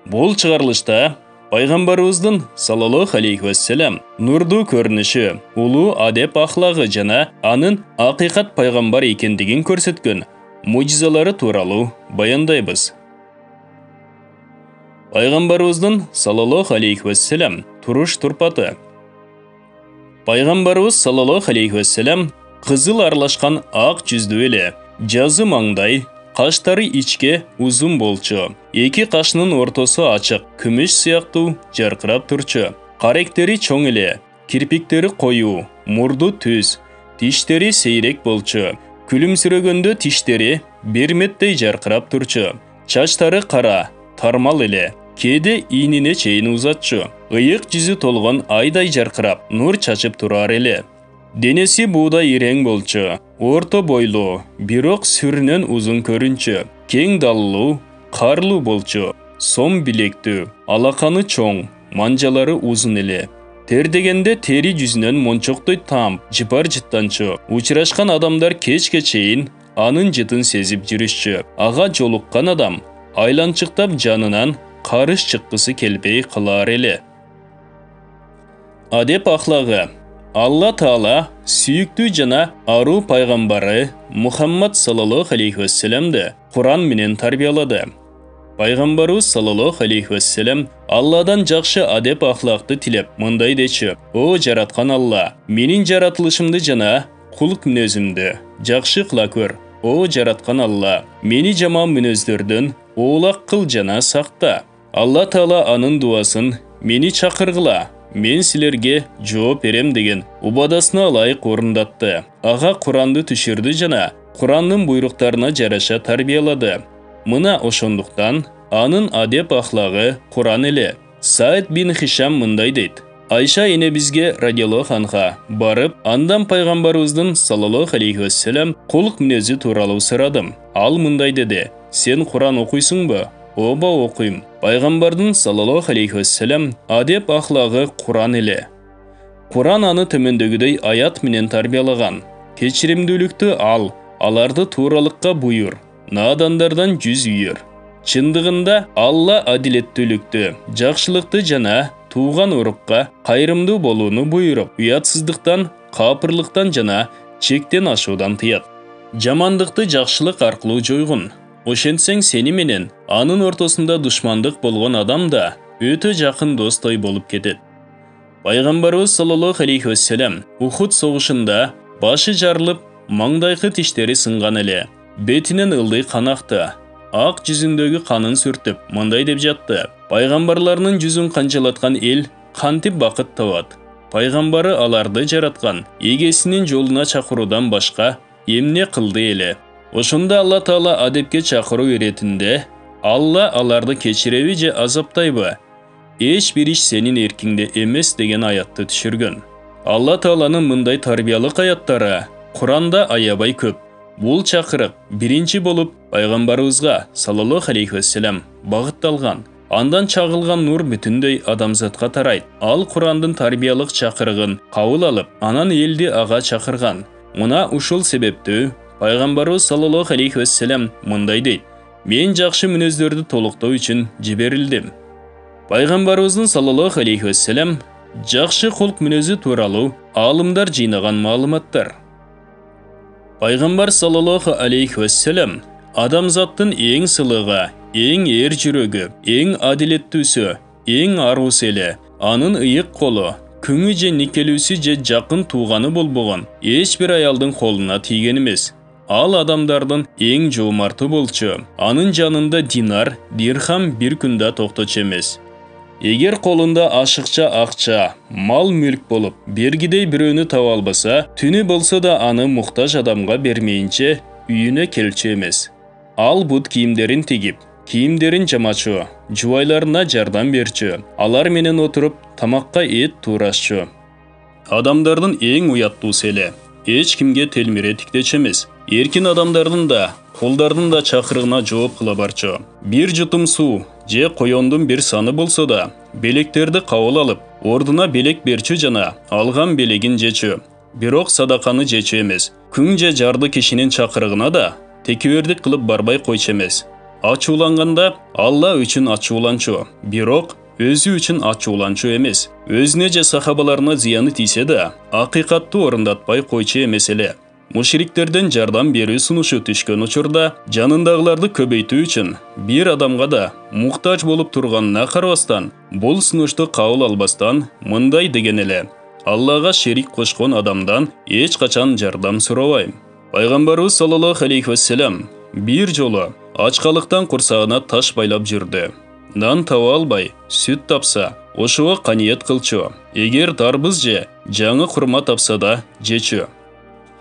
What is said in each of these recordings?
Бул чыгарылышта Пайгамбарыбыздын саллаллаху алейхи вассалам нурдуу көрүнүшү, улуу адеп ахлагы жана анын акыйкат пайгамбар экендигин көрсөткөн мужизалары тууралуу баяндайбыз. Пайгамбарыбыздын саллаллаху алейхи вассалам туруш турпаты. Пайгамбарыбыз саллаллаху алейхи вассалам кызыл аралашкан ак жүздүү эле, жазы маңдай, каштары ичке узун болчу. Эки кашынын ортосу ачык, күмүш сыяктуу жаркырап турчу. Каректери чоң эле, кирпиктери коюу, мурду түз, тиштери сейрек болчу. Күлүмсүрөгөндө тиштери бир меттей жаркырап турчу. Чачтары кара, тармал эле, кээде ийнине чейин узатчу. Ыйык жүзү толгон айдай жаркырап, нур чачып турар эле. Денеси буудай ирең болчу, орто бойлуу, бирок сүрүнөн узун көрүнчү. Кең даллуу, карлуу болчу, сом билектүү, алаканы чоң, манжалары узун эле. Тердегенде тери жүзүнөн мончоктой таам, жыпар жыттанчу. Учурашкан адамдар кечке чейин анын жытын сезип жүрүшчү. Ага жолуккан адам айланчыктап жанынан карыш чыккысы келбей калар эле. Адеп ахлагы. Алла Таала сүйүктүү жана аруу пайгамбары Мухаммад саллаллаху алейхи вассаламды Куран менен тарбиялады. Пайгамбарыбыз саллаллаху алейхи вассалам Алладан жакшы адеп ахлакты тилеп мындай дечү: "О жараткан Алла, менин жаратылышымды жана кулк мүнөзүмдү жакшы кыла көр. О жараткан Алла, мени жаман мүнөздөрдөн оолак кыл жана сакта." Алла Таала анын дуасын "Мени чакыргыла, мен силерге жооп берем" деген убадасына ылайык орундатты. Ага Куранды түшүрдү жана Курандын буйруктарына жараша тарбиялады. Мына ошондуктан анын адеп ахлагы Куран эле. Саид бин Хишам мындай дейт: Айша энебизге радиаллаху анха барып, андан пайгамбарыбыздын саллаллаху алейхи вассалам кулк мүнөзү тууралуу сурадым. Ал мындай деди: "Сен Куран окуйсуңбу?" "Оба, окуйм." Пайгамбардын саллаллаху алейхи вассалам адеп ахлагы Куран эле. Куран аны төмөндөгүдөй аят менен тарбиялаган. Кечиримдүүлүктү ал, аларды тууралыкка буйрур, наадандардан жүз үйөр. Чындыгында Алла адилеттүүлүктү, жакшылыкты жана тууган урукка кайрымдуу болууну буйруп, уятсыздыктан, капырлыктан жана чектен ашуудан тыят. Жамандыкты жакшылык аркылуу жойгун. Ошентсең сени менен анын ортосунда душмандык болгон адам да өтө жакын достой болуп кетет. Пайгамбарыбыз саллаллаху алейхи вассалам Ухуд согушунда башы жарылып, маңдайкы тиштери сынган эле. Бетинен ылдый кан акты. Ак жүзүндөгү канын сүртүп, мындай деп жатты: "Пайгамбарларынын жүзүн канчалаткан эл кантип бакыт табат? Пайгамбары аларды жараткан, эгесинин жолуна чакыруудан башка эмне кылды эле?" Ошондо Алла Таала адепке чакыруу иретинде Алла аларды кечиреби же азаптайбы? Эч бир иш сенин эркиңде эмес деген аятты түшүргөн. Алла Тааланын мындай тарбиялык аяттары Куранда аябай көп. Бул чакырык биринчи болуп пайгамбарыбызга саллаллаху алейхи вассалам багытталган. Андан чагылган нур бүтүндөй адамзатка тарайт. Ал Курандын тарбиялык чакырыгын кабыл алып, анан элди ага чакырган. Мына ушул себептүү Пайгамбарыбыз саллаллаху алейхи вассалам мындай дейт: "Мен жакшы мүнөздөрдү толуктоо үчүн жиберилдим." Пайгамбарыбыздын саллаллаху алейхи вассалам жакшы кулк мүнөзү тууралуу аалымдар жыйнаган маалыматтар. Пайгамбар саллаллаху алейхи вассалам адамзаттын эң сылыгы, эң эр жүрөгү, эң адилеттүүсү, эң аруусу эле. Анын ыйык колу, күңү же никелүүсү же жакын тууганы болбогон эч бир аялдын колуна тийген эмес. Ал адамдардын эң жоомарты болчу. Анын жанында динар, дирхам бир күндө токточу эмес. Эгер колунда ашыкча акча, мал мүлк болуп, бергидей бирөөнү таба албаса, түнү болсо да аны муктаж адамга бермейинче үйүнө келчү эмес. Ал бут кийимдерин тигип, кийимдерин жамачу, жубайларына жардам берчү. Алар менен отуруп тамакка эт туурашчу. Адамдардын эң уяттуусу эле. Эч кимге телмире тиктечү эмес. Эркин адамдардын да, кулдардын да чакырыгына жооп кыла барчу. Бир жутум суу же коёндун бир саны болсо да, белектерди кабыл алып, ордуна белек берчү жана алган белегин жечү. Бирок садаканы жечү эмес. Күң же жарды кишинин чакырыгына да текебердик кылып барбай койчу эмес. ачууланганда Алла үчүн ачууланчу, бирок өзү үчүн ачууланчу эмес. Өзүнө же сахабаларына зыяны тийсе да, акыйкатты орындатпай койчу эмес эле. Мушриктерден жардам берүү сунушу түшкөн учурда жанындагыларды көбөйтүү үчүн бир адамга да муктаж болуп турганына карабастан, бул сунушту кабыл албастан мындай деген эле: Аллага шерик кошкон адамдан эч качан жардам сурабайм. Пайгамбарыбыз саллаллаху алейхи вассалам бир жолу ачкалыктан курсагына таш байлап жүрдү. Нан таба албай, сүт тапса, ошого каниет кылчу. Эгер дарбыз же жаңы хурма тапса да жечү.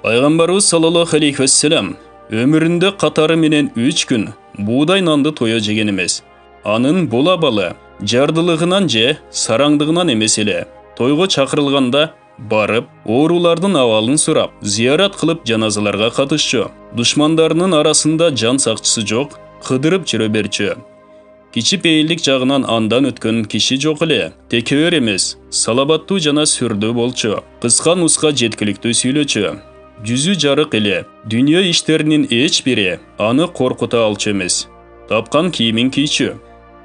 Пайгамбарыбыз саллаллаху алейхи вассалам өмүрүндө катары менен 3 күн буудай нанды тое жеген эмес. Анын бул абалы жардылыгынан же сараңдыгынан эмес эле. Тойго чакырылганда барып, оорулардын абалын сурап, зыярат кылып жаназаларга катышчу. Душмандарынын арасында жан сакчысы жок, кыдырып жүрө берчү. Кичипейилдик жагынан андан өткөн киши жок эле. Текебер эмес, салабаттуу жана сүрдүү болчу. Кыска нуска жеткиликтүү сүйлөчү. Жүзү жарык эле. Дүйнө иштеринин эч бири аны коркута алчу эмес. Тапкан кийимин кийчү.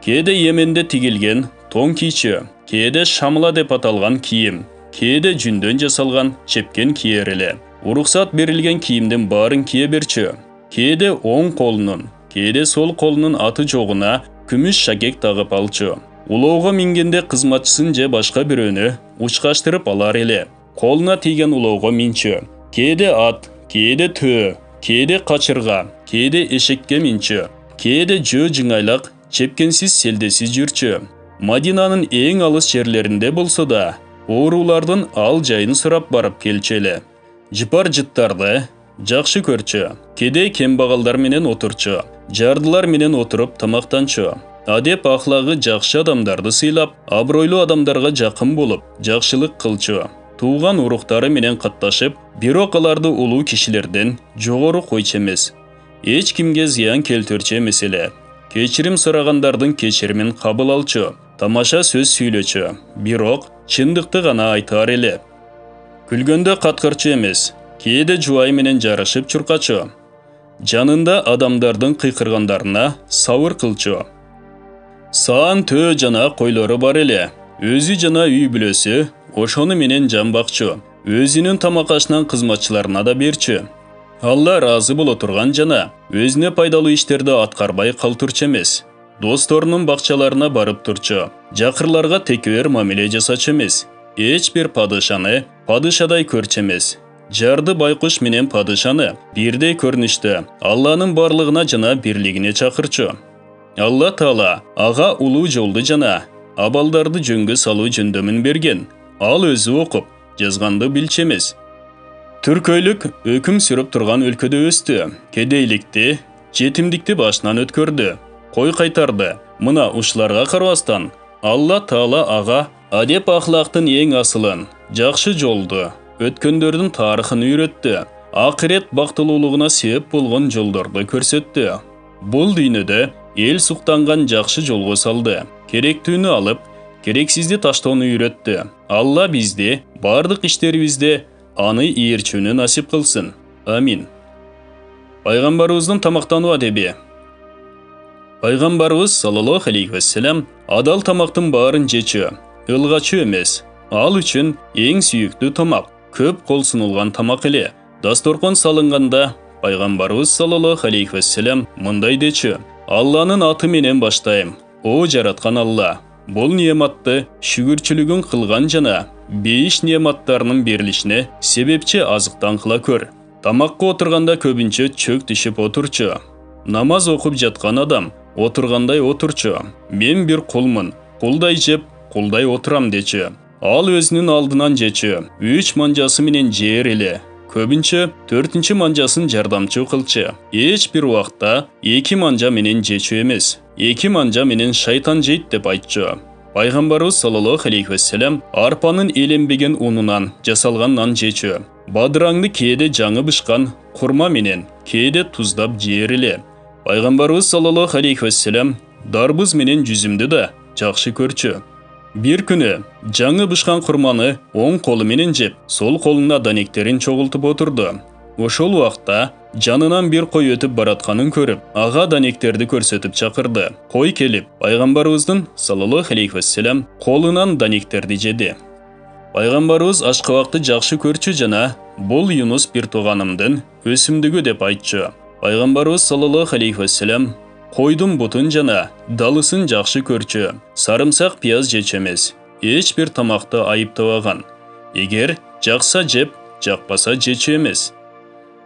Кээде Йеменде тигилген тоң кийчү. Кээде шамла деп аталган кийим. Кээде жүндөн жасалган чепкен кийер эле. Уруксат берилген кийимдин баарын кие берчү. Кээде оң колунун, кээде сол колунун аты жогуна күмүш шакек тагып алчу. Улоого мингенде кызматчысын же башка бирөөнү учкаштырып алар эле. Колуна тийген улоого минчү. Кээде ат, кээде төө, кээде качырга, кээде эшекке минчү. Кээде жөө жыңайлак чепкенсиз селдесиз жүрчү. Мадинанын эң алыс жерлеринде болсо да, оорулардын ал жайын сурап барып келчү эле. Жыпар жыттарды жакшы көрчү. Кээде кембагалдар менен отурчу. Жардылар менен отуруп тамактанчу. Адеп ахлагы жакшы адамдарды сыйлап, абройлуу адамдарга жакын болуп, жакшылык кылчу. Тууган уруктары менен катташып, бирок аларды улуу кишилерден жогору койчу эмес. Эч кимге зыян келтирчү эмес эле. Кечирим сурагандардын кечиримин кабыл алчу. Тамаша сөз сүйлөчү, бирок чындыкты гана айтар эле. Күлгөндө каткырчу эмес, кээде жубайы менен жарышып чуркачу. Жанында адамдардын кыйкыргандарына сабыр кылчу. Саан төө жана койлору бар эле. Өзү жана үй бүлөсү ошону менен жан бакчу. Өзүнүн тамак ашынан кызматчыларына да берчү. Алла разы боло турган жана өзүнө пайдалуу иштерди аткарбай калтырчу эмес. Досторунун бакчаларына барып турчу. Жакырларга текебер мамиле жасачу эмес. Эч бир падышаны падышадай көрчү эмес. Жарды байкуш менен падышаны бирдей көрүнүштө Алланын барлыгына жана бирлигине чакырчу. Алла Таала ага улуу жолду жана абалдарды жөнгө салуу жөндөмүн берген. Ал өзү окуп, жазганды билчү эмес. Түркөйлүк өкүм сүрүп турган өлкөдө өстү. Кедейликти, жетимдикти башынан өткөрдү. Кой кайтарды. Мына ушуларга карабастан Алла Таала ага адеп ахлактын эң асылын, жакшы жолду, өткөндөрдүн тарыхын үйрөттү. Акырет бактылуулугуна себеп болгон жолдорду көрсөттү. Бул дүйнөдө эл суктанган жакшы жолго салды. Керектүүнү алып, керексизди таштоону үйрөттү. Алла бизди бардык иштерибизде аны ийирчүүнү насип кылсын. Амин. Пайгамбарыбыздын тамактануу адеби. Пайгамбарыбыз саллаллаху алейхи вассалам адал тамактын баарын жечү, ылгачу эмес. Ал үчүн эң сүйүктүү тамак көп кол сунулган тамак эле. Дасторкон салынганда Пайгамбарыбыз саллаллаху алейхи вассалам мындай дечү: Алланын аты менен баштайм. О жараткан Алла, бул неаматты шүгүрчүлүгүн кылган жана бейиш неаматтарынын берилишине себепчи азыктан кыла көр. Тамакка отурганда көбүнчө чөк түшүп отурчу. Намаз окуп жаткан адам отургандай отурчу. Мен бир кулмун, кулдай жеп, кулдай отурам дечү. Ал өзүнүн алдынан жечү, 3 манжасы менен жээр эле. Көбүнчө 4-чү манжасын жардамчы кылчу. Эч бир убакта 2 манжа менен жечү эмес. 2 манжа менен шайтан жейт деп айтчу. Пайгамбарыбыз саллаллаху алейхи вассалам арпанын эленбеген унунан жасалган нан жечү. Бадыраңды кээде жаңы бышкан курма менен, кээде туздап жээр эле. Пайгамбарыбыз саллаллаху алейхи вассалам дарбыз менен жүзүмдү да жакшы көрчү. Бир күнү жаңы бышкан курманы оң колу менен жеп, сол колуна данектерин чогултуп отурду. ошол убакта жанынан бир кой өтүп баратканын көрүп, ага данектерди көрсөтүп чакырды. Кой келип, пайгамбарыбыздын саллаллаху алейхи вассалам колунан данектерди жеди. Пайгамбарыбыз ашкабакты жакшы көрчү жана бул Юнус бир тууганымдын өсүмдүгү деп айтчу. Пайгамбарыбыз саллаллаху алейхи вассалам койдун бутун жана далысын жакшы көрчү. Сарымсак пияз жечү эмес. Эч бир тамакты айыптабаган. Эгер жакса жеп, жакпаса жечү эмес.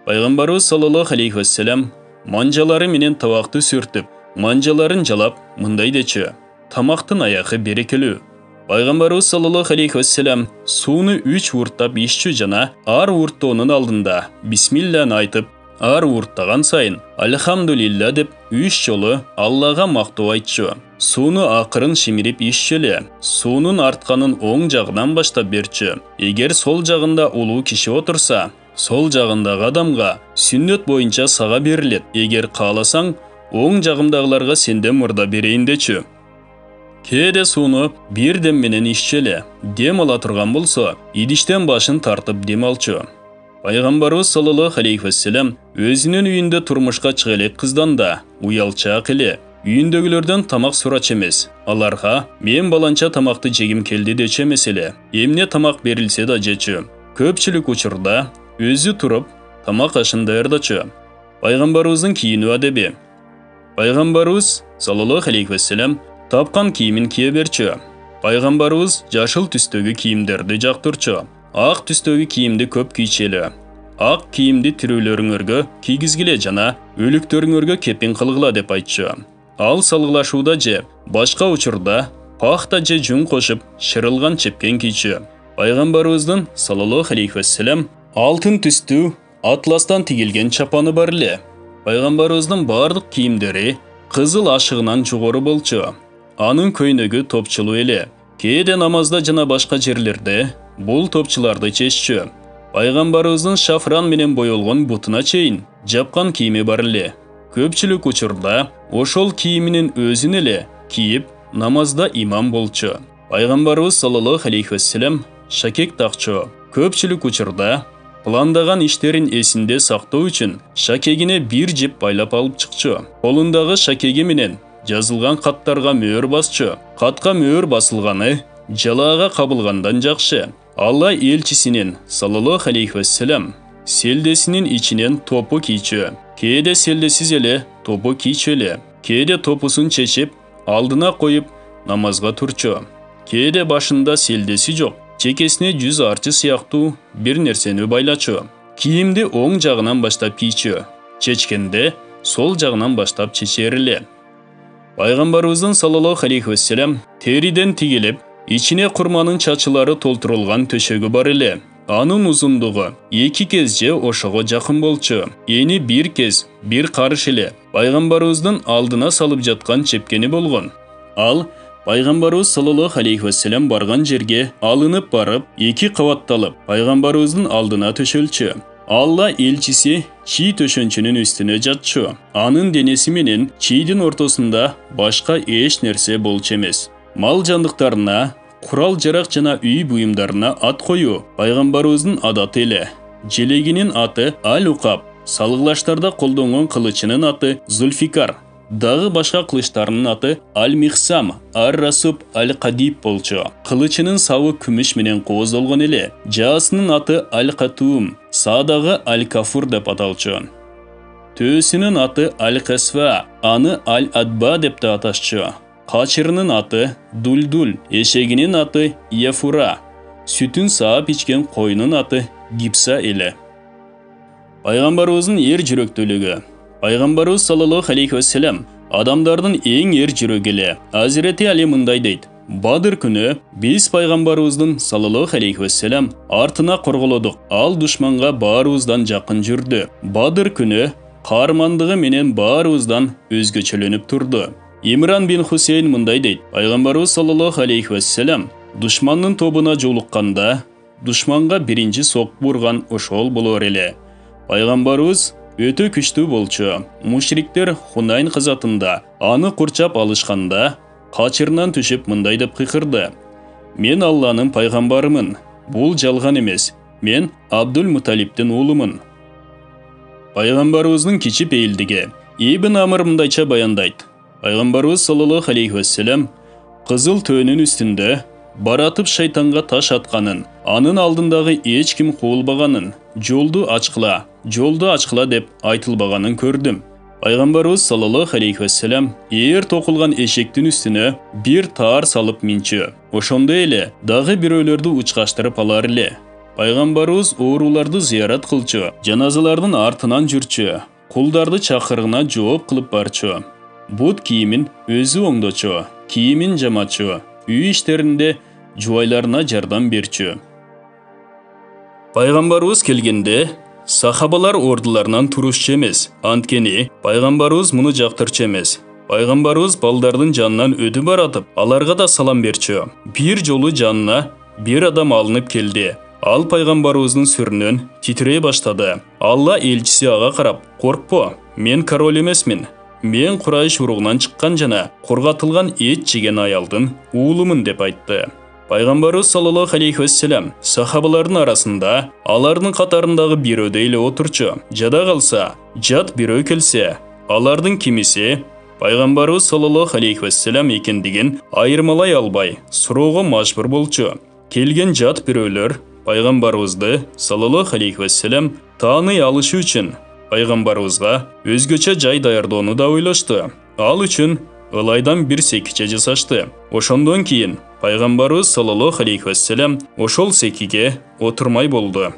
Пайгамбарыбыз саллаллаху алейхи вассалам манжалары менен табакты сүртүп, манжаларын жалап мындай дечү: тамактын аягы берекелүү. Пайгамбарыбыз саллаллаху алейхи вассалам сууну 3 урттап иччү жана ар урттоонун алдында бисмилланы айтып, ар урттаган сайын альхамдулилля деп 3 жолу Аллага мактоо айтчу. Сууну акырын шимирип иччү эле. Суунун артканын оң жагынан баштап берчү. Эгер сол жагында улуу киши отурса, сол жагындагы адамга сүннөт боюнча сага берилет. Эгер кааласаң, оң жагымдагыларга сенден мурда берейин дечү. Кээде сууну бир дем менен иччү эле. Дем ала турган болсо, идиштен башын тартып дем алчу. Пайгамбарыбыз саллаллаху алейхи вассалам өзүнүн үйүндө турмушка чыга элек кыздан да уялчаак эле. Үйүндөгүлөрдөн тамак сурачу эмес. Аларга мен баланча тамакты жегим келди дечү эмес эле. Эмне тамак берилсе да жечү. Көпчүлүк учурда өзү туруп тамак ашын даярдачу. Пайгамбарыбыздын кийинүү адеби. Пайгамбарыбыз саллаллаху алейхи вассалам тапкан кийимин кие берчү. Пайгамбарыбыз жашыл түстөгү кийимдерди жактырчу. Ак түстөгү кийимди көп кийчеле. Ак кийимди тирүүлөрүңөргө кийгизгиле жана өлүктөрүңөргө кепин кылгыла деп айтчу. Ал салгылашууда же башка учурда пахта же жүн кошуп шырылган чепкен кийчү. Пайгамбарыбыздын саллаллаху алейхи вассалам алтын түстүү атластан тигилген чапаны бар эле. Пайгамбарыбыздын бардык кийимдери кызыл ашыгынан жогору болчу. Анын көйнөгү топчулуу эле. Кээде намазда жана башка жерлерде бул топчуларды чеччү. Пайгамбарыбыздын шафран менен боелгон бутуна чейин жапкан кийими бар эле. Көпчүлүк учурда ошол кийиминин өзүн эле кийип намазда имам болчу. Пайгамбарыбыз саллаллаху алейхи вассалам шакек такчу. Көпчүлүк учурда пландаган иштерин эсинде сактоо үчүн шакегине бир жип байлап алып чыкчу. Колундагы шакеги менен жазылган каттарга мөөр басчу. Катка мөөр басылганы жалаага кабылгандан жакшы. Алла элчисинин саллаллаху алейхи вассалам селдесинин ичинен топу кийчү. Кээде селдесиз эле топу кийчү эле. Кээде топусун чечип алдына коюп намазга турчу. Кээде башында селдеси жок, чекесине 100 арчы сыяктуу бир нерсени байлачу. Кийимди оң жагынан баштап кийчү. Чечкенде сол жагынан баштап чечер эле. Пайгамбарыбыздын саллаллаху алейхи вассалам териден тигилип, ичине курманын чачылары толтурулган төшөгү бар эле. Анын узундугу 2 кез же ошого жакын болчу. Эни бир кез, бир карыш эле пайгамбарыбыздын алдына салып жаткан чепкени болгон. Ал пайгамбарыбыз саллаллаху алейхи вассалам барган жерге алынып барып, 2 кабатталып, пайгамбарыбыздын алдына төшөлчү. Алла элчиси чий төшөнчүнүн үстүнө жатчу. Анын денеси менен чийдин ортосунда башка эч нерсе болчу эмес. Мал жандыктарына, курал жарак жана үй буюмдарына ат коюу пайгамбарыбыздын адаты эле. Желегинин аты Аль-Уқаб, салгылаштарда колдонгон кылычынын аты Зульфикар, дагы башка кылычтарынын аты Аль-Михсам, Ар-Расуб, Аль-Кадиб болчу. Кылычынын сабы күмүш менен кооздолгон эле. Жаасынын аты Аль-Катум, саадагы Аль-Кафур деп аталчу. Төөсүнүн аты Аль-Касва, аны Аль-Адба деп да аташчу. Качырынын аты Дульдул, эшегинин аты Яфура, сүтүн саап ичкен койнун аты Гипса эле. Пайгамбарыбыздын эр жүрөктүүлүгү. Пайгамбарыбыз саллаллаху алейхи вассалам адамдардын эң эр жүрөк эле. Азирети Али мындай дейт: Бадыр күнү биз пайгамбарыбыздын саллаллаху алейхи вассалам артына корголодук. Ал душманга баарыбыздан жакын жүрдү. Бадыр күнү каармандыгы менен баарыбыздан өзгөчөлөнүп турду. Имран бин Хусейн мындай дейт: Пайгамбарыбыз саллаллаху алейхи вассалам душмандын тобуна жолукканда душманга биринчи сок бурган ошол болор эле. Пайгамбарыбыз өтө күчтүү болчу. Мушриктер Хунайн кызатында аны курчап алышканда качырынан түшүп мындай деп кыйкырды: Мен Алланын пайгамбарымын. Бул жалган эмес. Мен Абдул Муталиптин уулумун. Пайғамбарыбыздың кичи пейілдігі. Ибн Амр мындайча баяндайды. Пайғамбарыбыз саллаллаху алейхи вассалам қызыл төөнүн үстүндө баратып шайтанға таш атқанын, анын алдындағы ешкім қуылбағанын, жолду ачқыла деп айтылбағанын көрдім. Пайғамбарыбыз саллаллаху алейхи вассалам эгер тоқылған эшектин үстүнө бир таар салып минчү. Ошондой эле дагы бирөөлөрдү учкаштырып алар эле. Пайғамбарыбыз ооруларды зыярат кылчу, жаназалардын артынан жүрчү, кулдарды чакырыгына жооп кылып барчу. Бут кийимин өзү оңдочу, кийимин жамачу, үй иштеринде жубайларына жардам берчү. Пайғамбарыбыз келгенде сахабалар ордуларынан турушчу эмес. Анткени пайғамбарыбыз муну жактырчу эмес. Пайғамбарыбыз балдардын жанынан өтүп баратып, аларга да салам берчү. Бир жолу жанына бир адам алынып келди. Ал пайғамбарыбыздын сүрүнөн титирей баштады. Алла элчиси ага карап, "Коркпо, мен король эмесмин. Мен Курайш уругунан чыккан жана коргатылган эт жеген аялдын уулумун" деп айтты. Пайғамбарыбыз саллаллаху алейхи вассалам сахабалардын арасында алардын катарындагы бирөөдөй эле отурчу. Жада калса, жат бирөө келсе, алардын кимиси Пайғамбарыбыз саллаллаху алейхи вассалам экендигин айырмалай албай суроого мажбур болчу. Келген жат бирөөлөр Пайғамбарыбызды саллаллаху алейхи вассалам тааный алышы үчүн пайғамбарыбызга өзгөчө жай даярдоону да ойлошту. Ал үчүн ылайдан бир секиче жасашты. Ошондон кийин пайғамбарыбыз саллаллаху алейхи вассалам ошол секиге отурмай болду.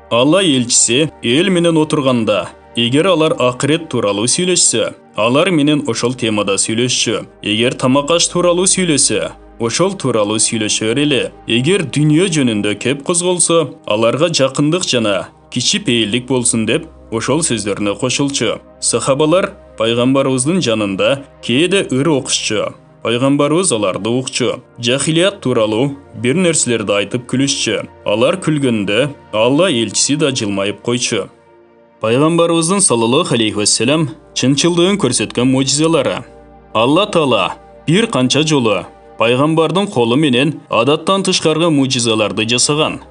Алла элчиси эл менен отурганда, эгер алар акырет тууралуу сүйлөшсө, алар менен ошол темада сүйлөшчү. Эгер тамак аш тууралуу сүйлөсө, ошол тууралуу сүйлөшөр эле. Эгер дүйнө жөнүндө кеп козголсо, аларга жакындык жана кичи пейилдик болсун деп ошол сөздөрүнө кошулчу. Сахабалар пайгамбарыбыздын жанында кээде ыр окушчу. Пайгамбарыбыз аларды укчу. Жахилият тууралуу бир нерселерди айтып күлүшчү. Алар күлгөндө Алла элчиси да жылмайып койчу. Пайгамбарыбыздын саллаллаху алейхи вассалам чынчылдыгын көрсөткөн мужизалары. Алла Таала бир канча жолу пайгамбардын колу менен адаттан тышкаркы мужизаларды жасаган.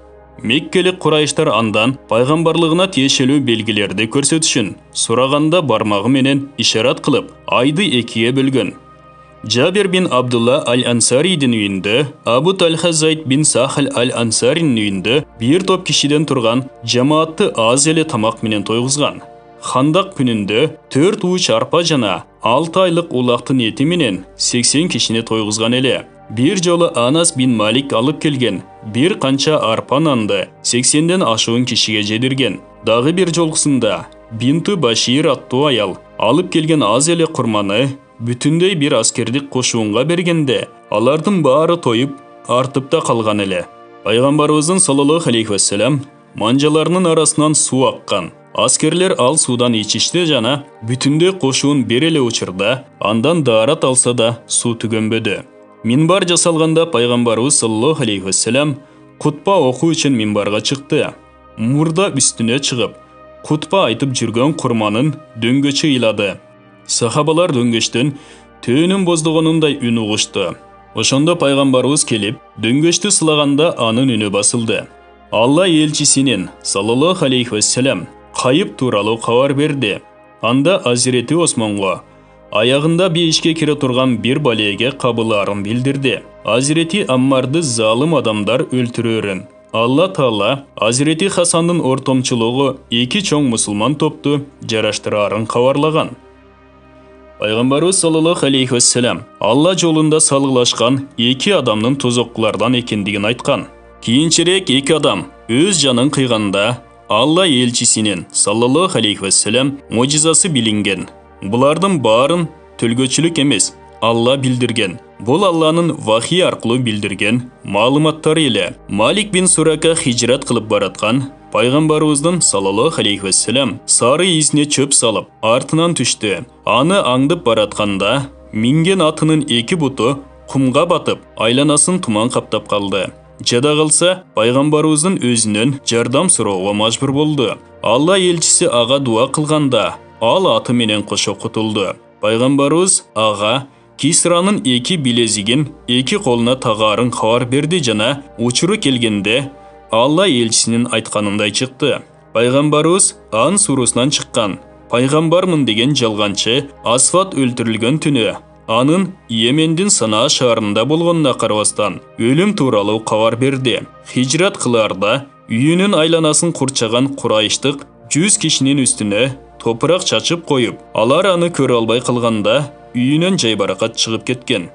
Меккелик Курайштар андан пайгамбарлыгына тиешелүү белгилерди көрсөтүшүн сураганда бармагы менен ишарат кылып, айды экиге бөлгөн. Жабир бин Абдулла аль-Ансаридин үйүндө, Абу Талха Зайд бин Сахал аль-Ансаринин үйүндө бир топ кишиден турган жамаатты аз эле тамак менен тойгузган. Хандак күнүндө 4 ууч арпа жана 6 айлык улактын эти менен 80 кишини тойгузган эле. Бир жолу Анас бин Малик алып келген бир канча арпа нанды 80ден ашуун кишиге жедирген. Дагы бир жолкусунда Бинту Башир аттуу аял алып келген аз эле курманы бүтүндөй бир аскердик кошуунга бергенде, алардын баары тоюп, артып да калган эле. Пайгамбарыбыздын саллаллаху алейхи вассалам манжаларынын арасынан суу аккан. Аскерлер ал суудан ичишти жана бүтүндөй кошуун бир эле учурда андан даарат алса да суу түгөнбөдү. Минбар жасалганда пайгамбарыбыз саллаллаху алейхи вассалам кутба окуу үчүн минбарга чыкты. Мурда үстүнө чыгып, кутба айтып жүргөн курманын дөңгөчү ыйлады. Сахабалар дөңгөчтөн төөнүн боздогонундай үн угушту. Ошондо пайгамбарыбыз келип, дөңгөчтү сылаганда анын үнү басылды. Алла элчисинин саллаллаху алейхи вассалам кайып тууралуу кабар берди. Анда Азирети Осмонго аягында бейишке кире турган бир балеге кабылаарын билдирди. Азирети Аммарды залым адамдар өлтүрөрүн. Алла Таала Азирети Хасандын ортомчулугу эки чоң мусулман топту жараштыраарын кабарлаган. Пайгамбарыбыз саллаллаху алейхи вассалам Алла жолунда салгылашкан эки адамдын тозоккулардан экендигин айткан. Кийинчерээк эки адам өз жанын кыйганда Алла элчисинин саллаллаху алейхи вассалам мужизасы билинген. Булардын баарын төлгөчүлүк эмес, Алла билдирген. Бул Алланын вахий аркылуу билдирген маалыматтары эле. Малик бин Сурака хижрат кылып бараткан пайгамбарыбыздын саллаллаху алейхи вассалам сары изине чөп салып, артынан түштү. Аны аңдып баратканда, минген атынын эки буту кумга батып, айланасын туман каптап калды. Жада калса, пайгамбарыбыздын өзүнөн жардам суроого мажбур болду. Алла элчиси ага дуа кылганда, ал аты менен кошо кутулду. Пайгамбарыбыз ага Кисранын эки билезигин эки колуна тагаарын кабар берди жана учуру келгенде Алла элчисинин айтканындай чыкты. Пайғамбарыбыз Ан сурасынан шыққан. Пайғамбармын деген жалғаншы Асфат өлтірілген түні анын Йемендин Сана шаарында болгонуна карабастан өлүм тууралуу кабар берди. Хижрат кылаарда үйүнүн айланасын курчаган Курайштык 100 кишинин үстүнө топурак чачып коюп, алар аны көрө албай калганда үйүнөн жайбаракат чыгып кеткен.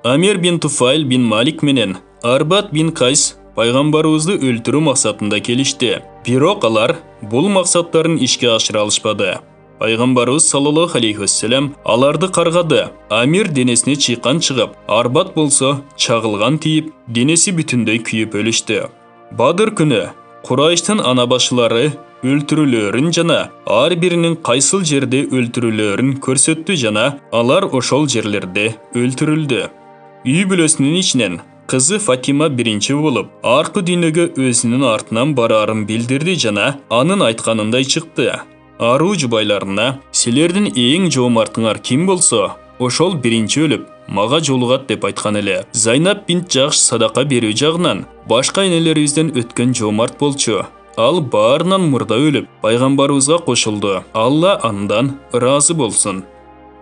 Амир бин Туфайл бин Малик менен Арбат бин Кайс пайгамбарыбызды өлтүрүү максатында келишти. Бирок алар бул максаттарын ишке ашыра алышпады. Пайгамбарыбыз саллаллаху алейхи вассалам аларды каргады. Амир денесине чыйкан чыгып, Арбат болсо чагылган тийип, денеси бүтүндөй күйүп өлүштү. Бадыр күнү Курайштын ана башылары өлтүрүлөрүн жана ар биринин кайсыл жерде өлтүрүлөрүн көрсөттү жана алар ошол жерлерде өлтүрүлдү. Үй бүлөсүнүн ичинен кызы Фатима биринчи болуп, аркы дүйнөгө өзүнүн артынан бараарын билдирди жана анын айтканындай чыкты. Аруу жубайларына силердин эң жоомартыңар ким болсо, ошол биринчи өлүп, мага жолугат деп айткан эле. Зайнап бинт Жакш садака берүү жагынан башка энелерибизден өткөн жоомарт болчу. Ал баарынан мурда өлүп, пайгамбарыбызга кошулду. Алла андан ыраазы болсун.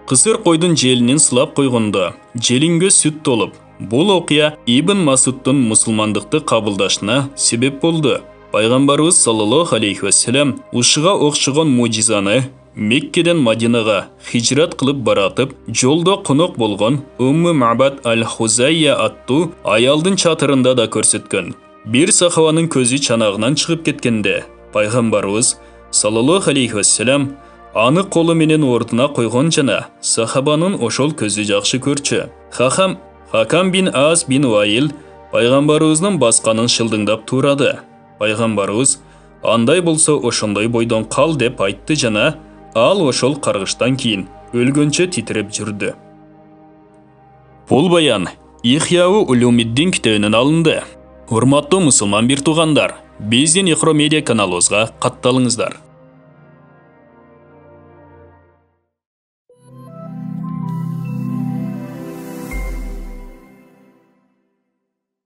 Кысыр койдун желинин сылап койгондо, желингө сүт толуп, бул окуя Ибн Масуддун мусулмандыкты кабылдашына себеп болду. Пайгамбарыбыз саллаллаху алейхи вассалам ушуга окшогон мужизаны Меккеден Мадинага хижрат кылып баратып, жолдо конок болгон Умму Мабад аль-Хузайя аттуу аялдын чатырында да көрсөткөн. Бир сахабанын көзү чанагынан чыгып кеткенде, пайгамбарыбыз саллаллаху алейхи вассалам аны колу менен ордуна койгон жана сахабанын ошол көзү жакшы көрчү. Хакам бин Аз бин Ваил пайгамбарыбыздын басканын шылдыңдап турады. Пайгамбарыбыз андай болсо ошондой бойдон кал деп айтты жана ал ошол каргыштан кийин өлгөнчө титиреп жүрдү. Бул баян Ихяу Улумиддин китебинен алынды. Урматтуу мусулман бир туугандар, биздин Ихро медиа каналыбызга катталыңыздар.